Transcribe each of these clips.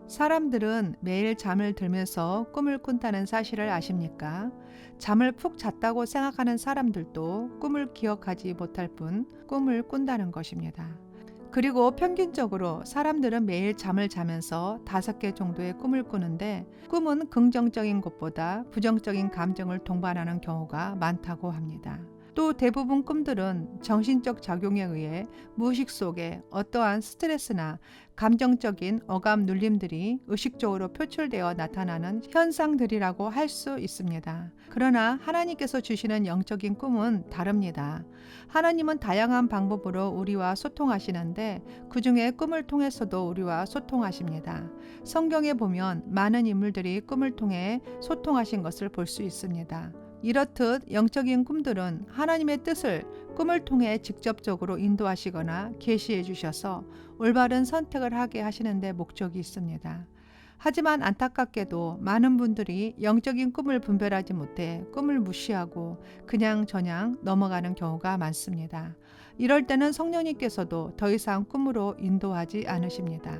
사람들은 매일 잠을 들면서 꿈을 꾼다는 사실을 아십니까? 잠을 푹 잤다고 생각하는 사람들도 꿈을 기억하지 못할 뿐 꿈을 꾼다는 것입니다. 그리고 평균적으로 사람들은 매일 잠을 자면서 5개 정도의 꿈을 꾸는데 꿈은 긍정적인 것보다 부정적인 감정을 동반하는 경우가 많다고 합니다. 또 대부분 꿈들은 정신적 작용에 의해 무의식 속에 어떠한 스트레스나 감정적인 억압 눌림들이 의식적으로 표출되어 나타나는 현상들이라고 할 수 있습니다. 그러나 하나님께서 주시는 영적인 꿈은 다릅니다. 하나님은 다양한 방법으로 우리와 소통하시는데 그 중에 꿈을 통해서도 우리와 소통하십니다. 성경에 보면 많은 인물들이 꿈을 통해 소통하신 것을 볼 수 있습니다. 이렇듯 영적인 꿈들은 하나님의 뜻을 꿈을 통해 직접적으로 인도하시거나 계시해 주셔서 올바른 선택을 하게 하시는 데 목적이 있습니다. 하지만 안타깝게도 많은 분들이 영적인 꿈을 분별하지 못해 꿈을 무시하고 그냥저냥 넘어가는 경우가 많습니다. 이럴 때는 성령님께서도 더 이상 꿈으로 인도하지 않으십니다.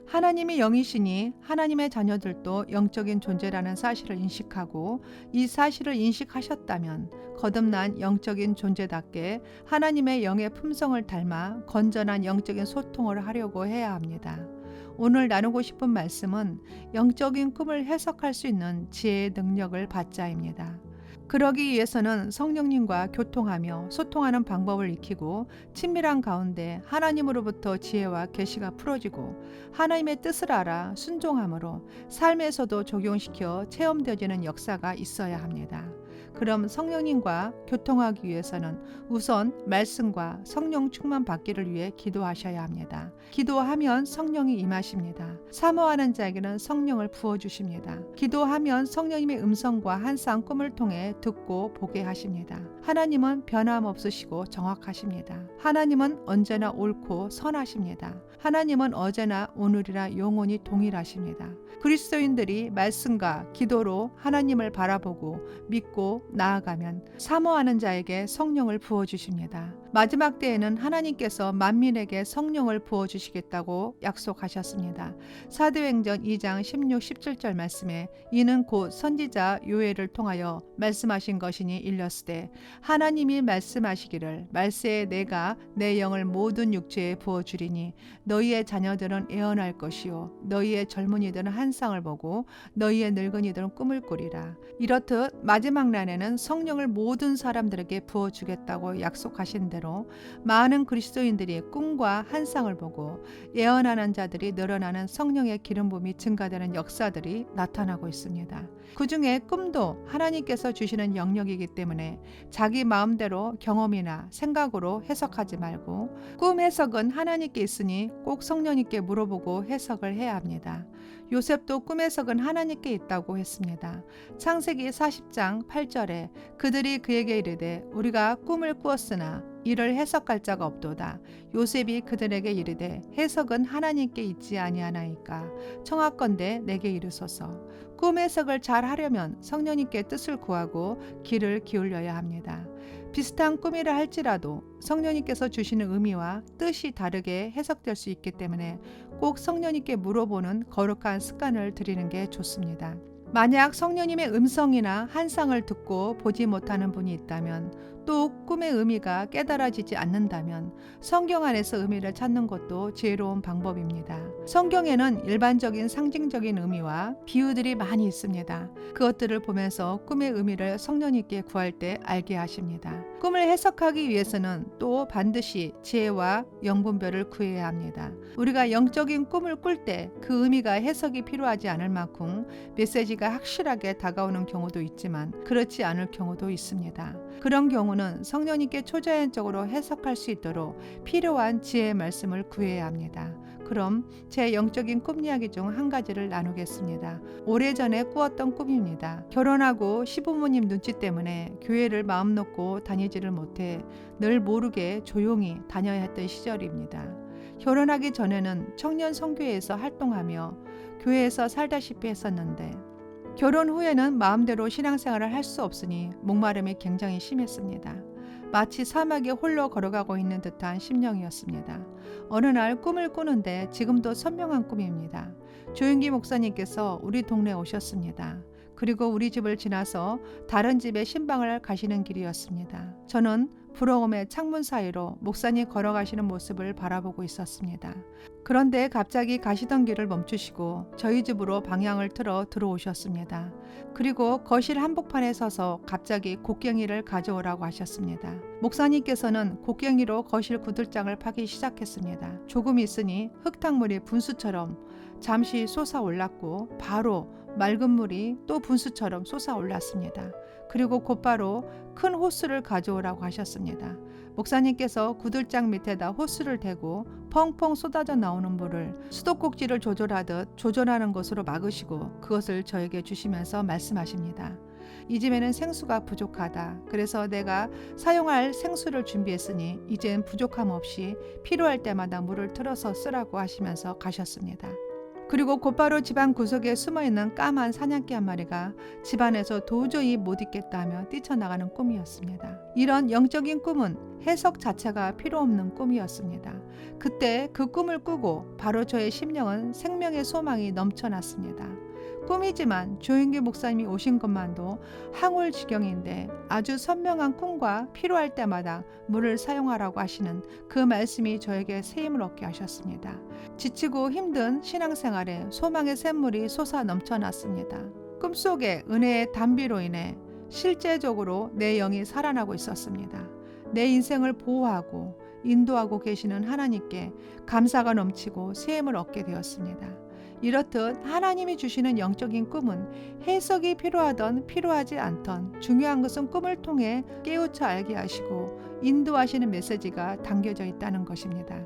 하나님이 영이시니 하나님의 자녀들도 영적인 존재라는 사실을 인식하고 이 사실을 인식하셨다면 거듭난 영적인 존재답게 하나님의 영의 품성을 닮아 건전한 영적인 소통을 하려고 해야 합니다. 오늘 나누고 싶은 말씀은 영적인 꿈을 해석할 수 있는 지혜의 능력을 받자입니다. 그러기 위해서는 성령님과 교통하며 소통하는 방법을 익히고 친밀한 가운데 하나님으로부터 지혜와 계시가 풀어지고 하나님의 뜻을 알아 순종함으로 삶에서도 적용시켜 체험되어지는 역사가 있어야 합니다. 그럼 성령님과 교통하기 위해서는 우선 말씀과 성령 충만 받기를 위해 기도하셔야 합니다. 기도하면 성령이 임하십니다. 사모하는 자에게는 성령을 부어주십니다. 기도하면 성령님의 음성과 한상 꿈을 통해 듣고 보게 하십니다. 하나님은 변함없으시고 정확하십니다. 하나님은 언제나 옳고 선하십니다. 하나님은 어제나 오늘이나 영원히 동일하십니다. 그리스도인들이 말씀과 기도로 하나님을 바라보고 믿고 나아가면 사모하는 자에게 성령을 부어주십니다. 마지막 때에는 하나님께서 만민에게 성령을 부어주시겠다고 약속하셨습니다. 사도행전 2장 16, 17절 말씀에 이는 곧 선지자 요엘을 통하여 말씀하신 것이니 일렀으되 하나님이 말씀하시기를 말세에 내가 내 영을 모든 육체에 부어주리니 너희의 자녀들은 애언할 것이요 너희의 젊은이들은 한상을 보고 너희의 늙은이들은 꿈을 꾸리라. 이렇듯 마지막 날에는 성령을 모든 사람들에게 부어주겠다고 약속하신 대로 많은 그리스도인들이 꿈과 한상을 보고 예언하는 자들이 늘어나는 성령의 기름 부음이 증가되는 역사들이 나타나고 있습니다. 그 중에 꿈도 하나님께서 주시는 영역이기 때문에 자기 마음대로 경험이나 생각으로 해석하지 말고 꿈 해석은 하나님께 있으니 꼭 성령님께 물어보고 해석을 해야 합니다. 요셉도 꿈 해석은 하나님께 있다고 했습니다. 창세기 40장 8절에 그들이 그에게 이르되 우리가 꿈을 꾸었으나 이를 해석할 자가 없도다. 요셉이 그들에게 이르되 해석은 하나님께 있지 아니하나이까 청하건대 내게 이르소서. 꿈 해석을 잘 하려면 성령님께 뜻을 구하고 귀를 기울여야 합니다. 비슷한 꿈이라 할지라도 성령님께서 주시는 의미와 뜻이 다르게 해석될 수 있기 때문에 꼭 성령님께 물어보는 거룩한 습관을 들이는 게 좋습니다. 만약 성령님의 음성이나 한상을 듣고 보지 못하는 분이 있다면 또 꿈의 의미가 깨달아지지 않는다면 성경 안에서 의미를 찾는 것도 지혜로운 방법입니다. 성경에는 일반적인 상징적인 의미와 비유들이 많이 있습니다. 그것들을 보면서 꿈의 의미를 성령님께 구할 때 알게 하십니다. 꿈을 해석하기 위해서는 또 반드시 지혜와 영분별을 구해야 합니다. 우리가 영적인 꿈을 꿀 때 그 의미가 해석이 필요하지 않을 만큼 메시지가 확실하게 다가오는 경우도 있지만 그렇지 않을 경우도 있습니다. 그런 경우는 성령님께 초자연적으로 해석할 수 있도록 필요한 지혜의 말씀을 구해야 합니다. 그럼 제 영적인 꿈 이야기 중 한 가지를 나누겠습니다. 오래전에 꾸었던 꿈입니다. 결혼하고 시부모님 눈치 때문에 교회를 마음 놓고 다니지를 못해 늘 모르게 조용히 다녀야 했던 시절입니다. 결혼하기 전에는 청년 선교회에서 활동하며 교회에서 살다시피 했었는데 결혼 후에는 마음대로 신앙생활을 할 수 없으니 목마름이 굉장히 심했습니다. 마치 사막에 홀로 걸어가고 있는 듯한 심령이었습니다. 어느 날 꿈을 꾸는데 지금도 선명한 꿈입니다. 조윤기 목사님께서 우리 동네에 오셨습니다. 그리고 우리 집을 지나서 다른 집에 신방을 가시는 길이었습니다. 저는 부러움에 창문 사이로 목사님 걸어가시는 모습을 바라보고 있었습니다. 그런데 갑자기 가시던 길을 멈추시고 저희 집으로 방향을 틀어 들어오셨습니다. 그리고 거실 한복판에 서서 갑자기 곡괭이를 가져오라고 하셨습니다. 목사님께서는 곡괭이로 거실 구들장을 파기 시작했습니다. 조금 있으니 흙탕물이 분수처럼 잠시 솟아올랐고 바로 맑은 물이 또 분수처럼 솟아올랐습니다. 그리고 곧바로 큰 호스를 가져오라고 하셨습니다. 목사님께서 구들장 밑에다 호스를 대고 펑펑 쏟아져 나오는 물을 수도꼭지를 조절하듯 조절하는 것으로 막으시고 그것을 저에게 주시면서 말씀하십니다. 이 집에는 생수가 부족하다. 그래서 내가 사용할 생수를 준비했으니 이젠 부족함 없이 필요할 때마다 물을 틀어서 쓰라고 하시면서 가셨습니다. 그리고 곧바로 집안 구석에 숨어있는 까만 사냥개 한 마리가 집안에서 도저히 못 있겠다며 뛰쳐나가는 꿈이었습니다. 이런 영적인 꿈은 해석 자체가 필요 없는 꿈이었습니다. 그때 그 꿈을 꾸고 바로 저의 심령은 생명의 소망이 넘쳐났습니다. 꿈이지만 조윤기 목사님이 오신 것만도 항울지경인데 아주 선명한 꿈과 필요할 때마다 물을 사용하라고 하시는 그 말씀이 저에게 새 힘을 얻게 하셨습니다. 지치고 힘든 신앙생활에 소망의 샘물이 솟아 넘쳐났습니다. 꿈속에 은혜의 단비로 인해 실제적으로 내 영이 살아나고 있었습니다. 내 인생을 보호하고 인도하고 계시는 하나님께 감사가 넘치고 새 힘을 얻게 되었습니다. 이렇듯 하나님이 주시는 영적인 꿈은 해석이 필요하던 필요하지 않던 중요한 것은 꿈을 통해 깨우쳐 알게 하시고 인도하시는 메시지가 담겨져 있다는 것입니다.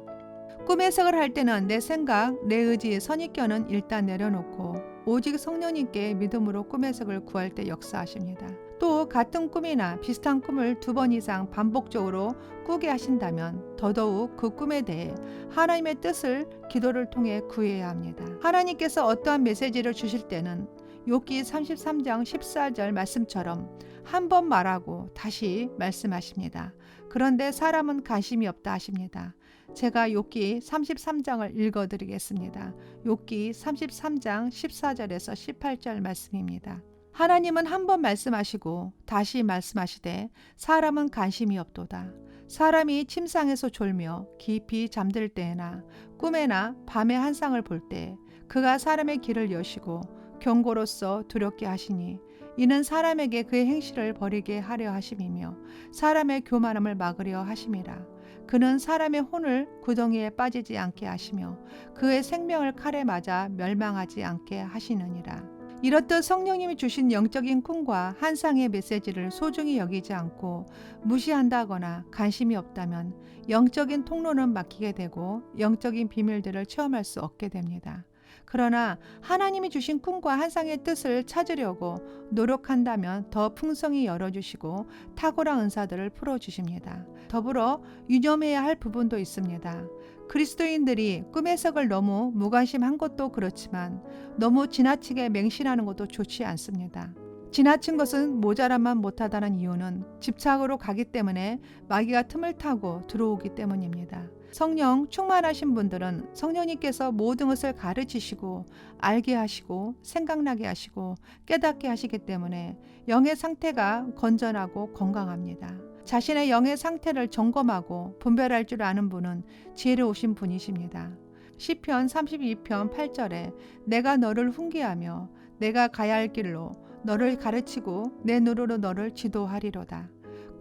꿈 해석을 할 때는 내 생각, 내 의지, 선입견은 일단 내려놓고 오직 성령님께 믿음으로 꿈 해석을 구할 때 역사하십니다. 또 같은 꿈이나 비슷한 꿈을 2번 이상 반복적으로 꾸게 하신다면 더더욱 그 꿈에 대해 하나님의 뜻을 기도를 통해 구해야 합니다. 하나님께서 어떠한 메시지를 주실 때는 욥기 33장 14절 말씀처럼 한 번 말하고 다시 말씀하십니다. 그런데 사람은 관심이 없다 하십니다. 제가 욥기 33장을 읽어드리겠습니다. 욥기 33장 14절에서 18절 말씀입니다. 하나님은 한 번 말씀하시고 다시 말씀하시되 사람은 관심이 없도다. 사람이 침상에서 졸며 깊이 잠들 때에나 꿈에나 밤의 한상을 볼 때 그가 사람의 길을 여시고 경고로서 두렵게 하시니 이는 사람에게 그의 행실을 버리게 하려 하심이며 사람의 교만함을 막으려 하심이라. 그는 사람의 혼을 구덩이에 빠지지 않게 하시며 그의 생명을 칼에 맞아 멸망하지 않게 하시느니라. 이렇듯 성령님이 주신 영적인 꿈과 한상의 메시지를 소중히 여기지 않고 무시한다거나 관심이 없다면 영적인 통로는 막히게 되고 영적인 비밀들을 체험할 수 없게 됩니다. 그러나 하나님이 주신 꿈과 한상의 뜻을 찾으려고 노력한다면 더 풍성히 열어주시고 탁월한 은사들을 풀어주십니다. 더불어 유념해야 할 부분도 있습니다. 그리스도인들이 꿈 해석을 너무 무관심한 것도 그렇지만 너무 지나치게 맹신하는 것도 좋지 않습니다. 지나친 것은 모자람만 못하다는 이유는 집착으로 가기 때문에 마귀가 틈을 타고 들어오기 때문입니다. 성령 충만하신 분들은 성령님께서 모든 것을 가르치시고 알게 하시고 생각나게 하시고 깨닫게 하시기 때문에 영의 상태가 건전하고 건강합니다. 자신의 영의 상태를 점검하고 분별할 줄 아는 분은 지혜로우신 분이십니다. 시편 32편 8절에 내가 너를 훈계하며 내가 가야 할 길로 너를 가르치고 내 눈으로 너를 지도하리로다.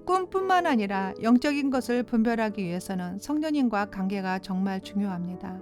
꿈뿐만 아니라 영적인 것을 분별하기 위해서는 성령님과 관계가 정말 중요합니다.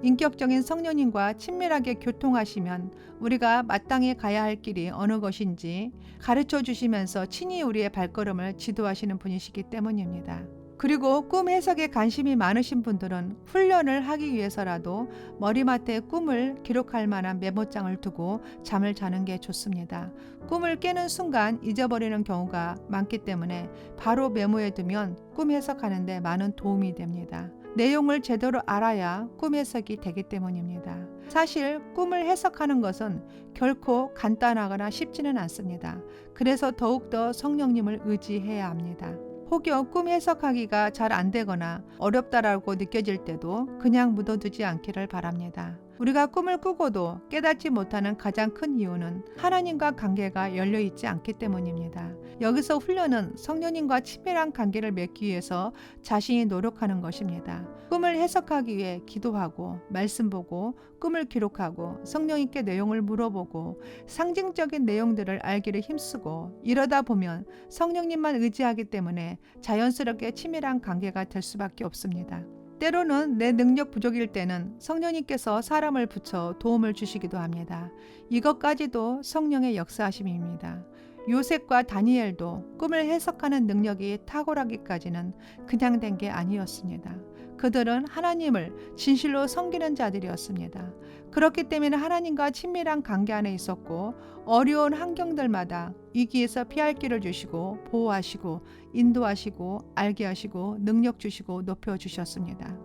인격적인 성령님과 친밀하게 교통하시면 우리가 마땅히 가야 할 길이 어느 것인지 가르쳐 주시면서 친히 우리의 발걸음을 지도하시는 분이시기 때문입니다. 그리고 꿈 해석에 관심이 많으신 분들은 훈련을 하기 위해서라도 머리맡에 꿈을 기록할 만한 메모장을 두고 잠을 자는 게 좋습니다. 꿈을 깨는 순간 잊어버리는 경우가 많기 때문에 바로 메모해 두면 꿈 해석하는 데 많은 도움이 됩니다. 내용을 제대로 알아야 꿈 해석이 되기 때문입니다. 사실 꿈을 해석하는 것은 결코 간단하거나 쉽지는 않습니다. 그래서 더욱더 성령님을 의지해야 합니다. 혹여 꿈 해석하기가 잘 안 되거나 어렵다라고 느껴질 때도 그냥 묻어두지 않기를 바랍니다. 우리가 꿈을 꾸고도 깨닫지 못하는 가장 큰 이유는 하나님과 관계가 열려있지 않기 때문입니다. 여기서 훈련은 성령님과 친밀한 관계를 맺기 위해서 자신이 노력하는 것입니다. 꿈을 해석하기 위해 기도하고 말씀 보고 꿈을 기록하고 성령님께 내용을 물어보고 상징적인 내용들을 알기를 힘쓰고 이러다 보면 성령님만 의지하기 때문에 자연스럽게 친밀한 관계가 될 수밖에 없습니다. 때로는 내 능력 부족일 때는 성령님께서 사람을 붙여 도움을 주시기도 합니다. 이것까지도 성령의 역사하심입니다. 요셉과 다니엘도 꿈을 해석하는 능력이 탁월하기까지는 그냥 된 게 아니었습니다. 그들은 하나님을 진실로 섬기는 자들이었습니다. 그렇기 때문에 하나님과 친밀한 관계 안에 있었고 어려운 환경들마다 위기에서 피할 길을 주시고 보호하시고 인도하시고 알게 하시고 능력 주시고 높여주셨습니다.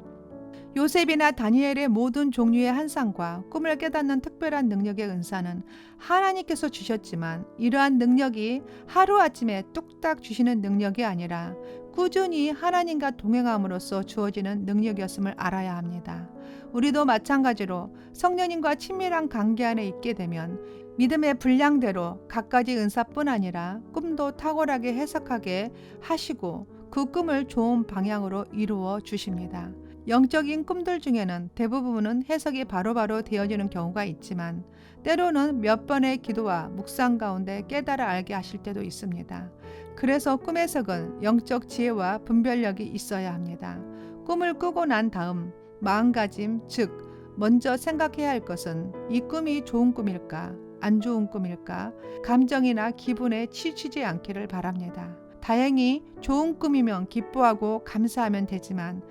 요셉이나 다니엘의 모든 종류의 환상과 꿈을 깨닫는 특별한 능력의 은사는 하나님께서 주셨지만 이러한 능력이 하루아침에 뚝딱 주시는 능력이 아니라 꾸준히 하나님과 동행함으로써 주어지는 능력이었음을 알아야 합니다. 우리도 마찬가지로 성령님과 친밀한 관계 안에 있게 되면 믿음의 분량대로 갖가지 은사뿐 아니라 꿈도 탁월하게 해석하게 하시고 그 꿈을 좋은 방향으로 이루어 주십니다. 영적인 꿈들 중에는 대부분은 해석이 바로바로 되어지는 경우가 있지만 때로는 몇 번의 기도와 묵상 가운데 깨달아 알게 하실 때도 있습니다. 그래서 꿈 해석은 영적 지혜와 분별력이 있어야 합니다. 꿈을 꾸고 난 다음 마음가짐, 즉 먼저 생각해야 할 것은 이 꿈이 좋은 꿈일까, 안 좋은 꿈일까, 감정이나 기분에 치치지 않기를 바랍니다. 다행히 좋은 꿈이면 기뻐하고 감사하면 되지만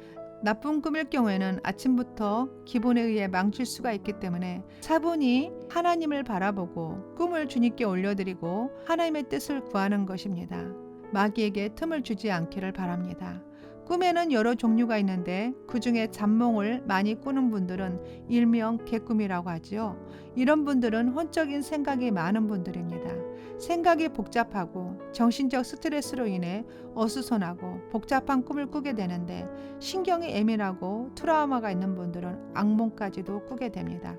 나쁜 꿈일 경우에는 아침부터 기분에 의해 망칠 수가 있기 때문에 차분히 하나님을 바라보고 꿈을 주님께 올려드리고 하나님의 뜻을 구하는 것입니다. 마귀에게 틈을 주지 않기를 바랍니다. 꿈에는 여러 종류가 있는데 그 중에 잠몽을 많이 꾸는 분들은 일명 개꿈이라고 하지요. 이런 분들은 혼적인 생각이 많은 분들입니다. 생각이 복잡하고 정신적 스트레스로 인해 어수선하고 복잡한 꿈을 꾸게 되는데 신경이 예민하고 트라우마가 있는 분들은 악몽까지도 꾸게 됩니다.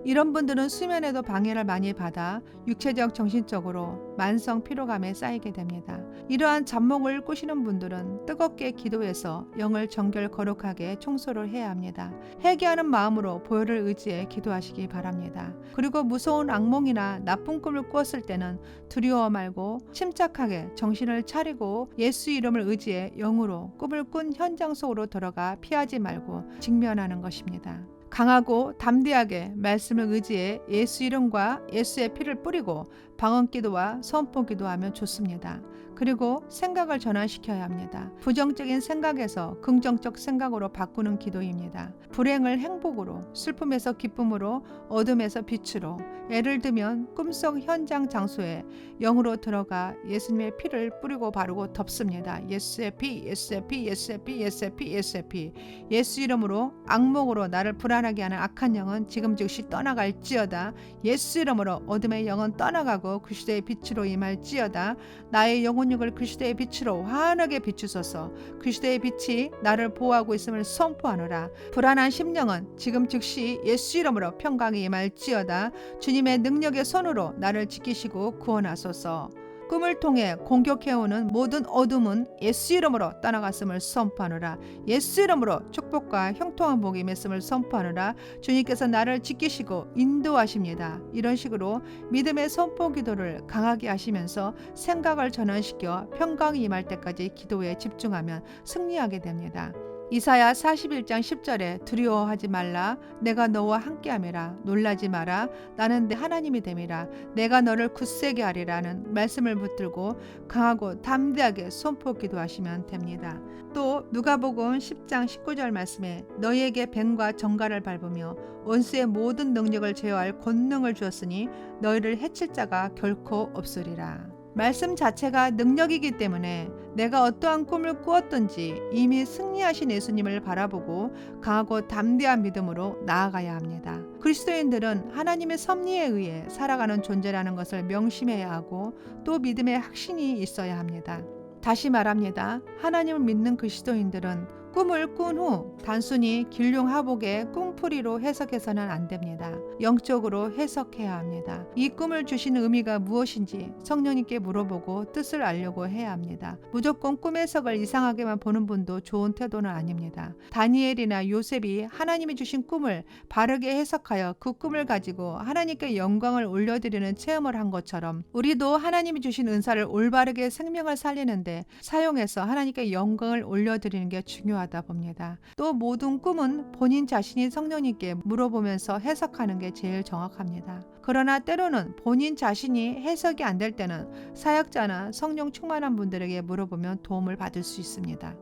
이런 분들은 수면에도 방해를 많이 받아 육체적, 정신적으로 만성 피로감에 쌓이게 됩니다. 이러한 잠몽을 꾸시는 분들은 뜨겁게 기도해서 영을 정결 거룩하게 청소를 해야 합니다. 회개하는 마음으로 보혈을 의지해 기도하시기 바랍니다. 그리고 무서운 악몽이나 나쁜 꿈을 꾸었을 때는 두려워 말고 침착하게 정신을 차리고 예수 이름을 의지해 영으로 꿈을 꾼 현장 속으로 들어가 피하지 말고 직면하는 것입니다. 강하고 담대하게 말씀을 의지해 예수 이름과 예수의 피를 뿌리고 방언기도와 선포기도 하면 좋습니다. 그리고 생각을 전환시켜야 합니다. 부정적인 생각에서 긍정적 생각으로 바꾸는 기도입니다. 불행을 행복으로, 슬픔에서 기쁨으로, 어둠에서 빛으로. 예를 들면 꿈속 현장 장소에 영으로 들어가 예수님의 피를 뿌리고 바르고 덮습니다. 예수의 피, 예수의 피, 예수의 피, 예수의 피, 예수의 피. 예수 이름으로 악몽으로 나를 불안하게 하는 악한 영은 지금 즉시 떠나갈지어다. 예수 이름으로 어둠의 영은 떠나가고 그리스도의 빛으로 임할지어다. 나의 영혼육을 그리스도의 빛으로 환하게 비추소서. 그리스도의 빛이 나를 보호하고 있음을 선포하노라. 불안한 심령은 지금 즉시 예수 이름으로 평강이 임할지어다. 주님의 능력의 손으로 나를 지키시고 구원하소서. 꿈을 통해 공격해오는 모든 어둠은 예수 이름으로 떠나갔음을 선포하노라. 예수 이름으로 축복과 형통한 복이 맺음을 선포하노라. 주님께서 나를 지키시고 인도하십니다. 이런 식으로 믿음의 선포 기도를 강하게 하시면서 생각을 전환시켜 평강이 임할 때까지 기도에 집중하면 승리하게 됩니다. 이사야 41장 10절에 두려워하지 말라. 내가 너와 함께함이라. 놀라지 마라. 나는 내 하나님이 됨이라. 내가 너를 굳세게 하리라는 말씀을 붙들고 강하고 담대하게 선포 기도하시면 됩니다. 또 누가복음 10장 19절 말씀에 너희에게 뱀과 정갈을 밟으며 원수의 모든 능력을 제어할 권능을 주었으니 너희를 해칠 자가 결코 없으리라. 말씀 자체가 능력이기 때문에 내가 어떠한 꿈을 꾸었든지 이미 승리하신 예수님을 바라보고 강하고 담대한 믿음으로 나아가야 합니다. 그리스도인들은 하나님의 섭리에 의해 살아가는 존재라는 것을 명심해야 하고 또 믿음의 확신이 있어야 합니다. 다시 말합니다. 하나님을 믿는 그리스도인들은 꿈을 꾼 후 단순히 길흉하복의 꿈풀이로 해석해서는 안 됩니다. 영적으로 해석해야 합니다. 이 꿈을 주신 의미가 무엇인지 성령님께 물어보고 뜻을 알려고 해야 합니다. 무조건 꿈 해석을 이상하게만 보는 분도 좋은 태도는 아닙니다. 다니엘이나 요셉이 하나님이 주신 꿈을 바르게 해석하여 그 꿈을 가지고 하나님께 영광을 올려드리는 체험을 한 것처럼 우리도 하나님이 주신 은사를 올바르게 생명을 살리는데 사용해서 하나님께 영광을 올려드리는 게 중요하다 봅니다. 또 모든 꿈은 본인 자신이 성령님께 물어보면서 해석하는 게 제일 정확합니다. 그러나 때로는 본인 자신이 해석이 안 될 때는 사역자나 성령 충만한 분들에게 물어보면 도움을 받을 수 있습니다.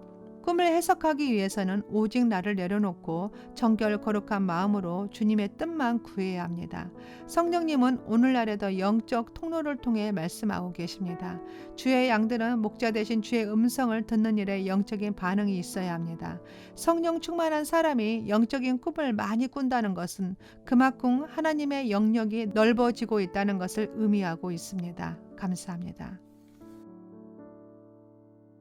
꿈을 해석하기 위해서는 오직 나를 내려놓고 정결 거룩한 마음으로 주님의 뜻만 구해야 합니다. 성령님은 오늘날에도 영적 통로를 통해 말씀하고 계십니다. 주의 양들은 목자 대신 주의 음성을 듣는 일에 영적인 반응이 있어야 합니다. 성령 충만한 사람이 영적인 꿈을 많이 꾼다는 것은 그만큼 하나님의 영역이 넓어지고 있다는 것을 의미하고 있습니다. 감사합니다.